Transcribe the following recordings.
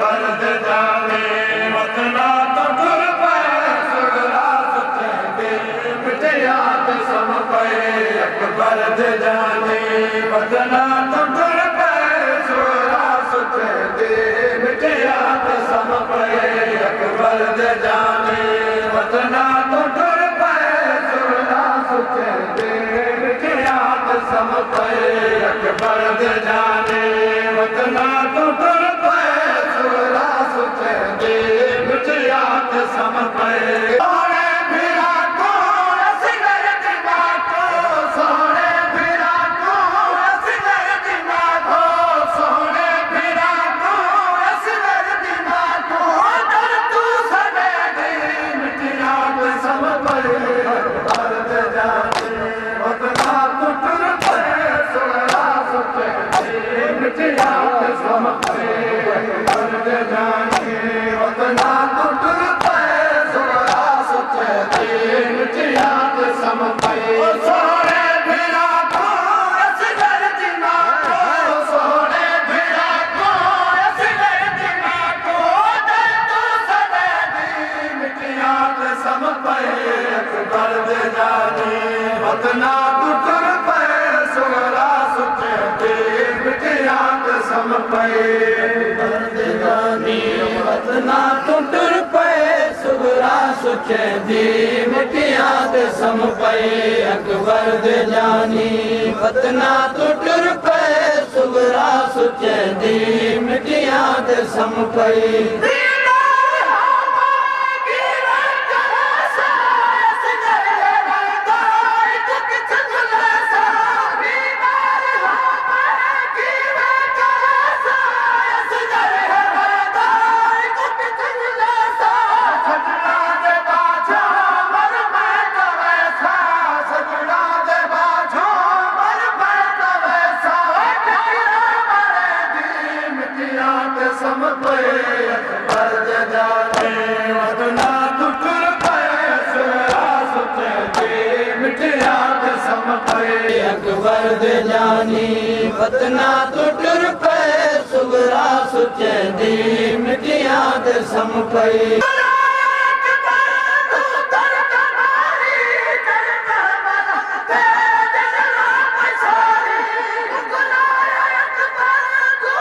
board जाने वतना तो टुर पे सुगरा सुचे दे मिटे याद सम पे बर्द जाने वतना तो टुर पे सुगरा सुचे दे मिटे याद सम पे बर्द जाने वतना तो टुर पे सुगरा सुचे दे मिटे याद सम पे बर्द जाने वतना तो टुर पे सुगरा सुचे दे मिटे याद सम पे सोने फिरा को असगर दिमा को सोने फिरा को असगर दिमा को सोने फिरा को असगर दिमा को डर तू सने दे मिटे याद सम पे बर्द जाने वतना तो टुर पे सुगरा सुचे दे मिटे याद सम पे बर्द जाने वतना तो टुर पे सुगरा सुचे दे मिटे याद सम पे सोने फिरा को असगर दिमा को सोने फिरा को असगर दिमा को डर तू सने दे मिटे याद सम पे बर्द जाने वतना तो टुर पे सुगरा सुचे दे मिटे याद सम पे बर्द जाने वतना तो टुर पे सुगरा सुचे दे मिटे याद सम पे बर्द जाने वतना तो टुर पे सुगरा सुचे दे मिटे याद सम पे सम पे बर्द जाने वतना तो टुर पे सुगरा सुचे दे मिटे याद सम पे बर्द जाने वतना तो टुर पे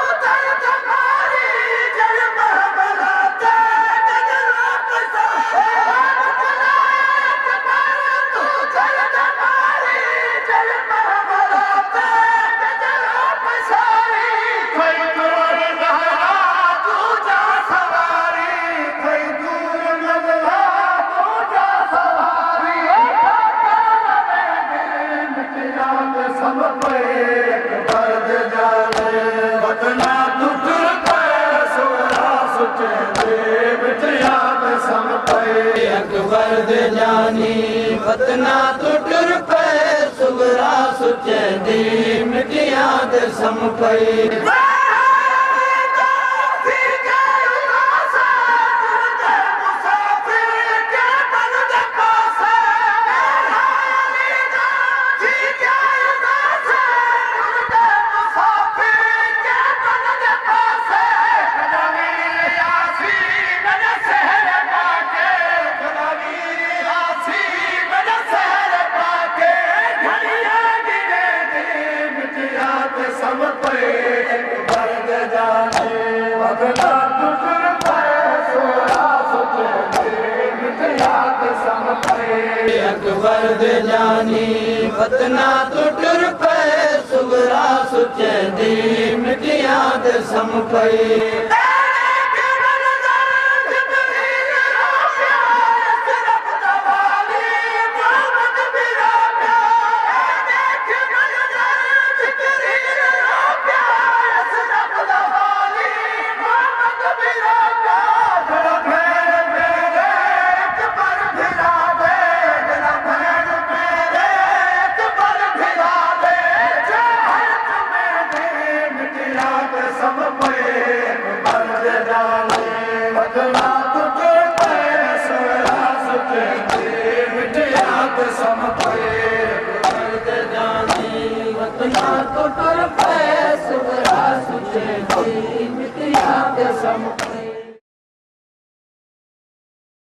सुगरा सुचे दे मिटे याद सम पे सम पे बर्द जाने वतना तो टुर पे सुगरा सुचे दे मिटे याद सम पे बर्द जाने वतना तो टुर पे सुगरा सुचे दे मिटे याद सम पे सम पे बर्द जाने वतना तो टुर पे सुगरा सुचे दे मिटे याद सम पे बर्द जाने वतना तो टुर पे सुगरा सुचे दे मिटे याद सम पे सम पे बर्द जाने वतना तो टुर पे सुगरा सुचे दे मिटे याद सम पे बर्द जाने वतना तो टुर पे सुगरा सुचे दे मिटे याद ते सम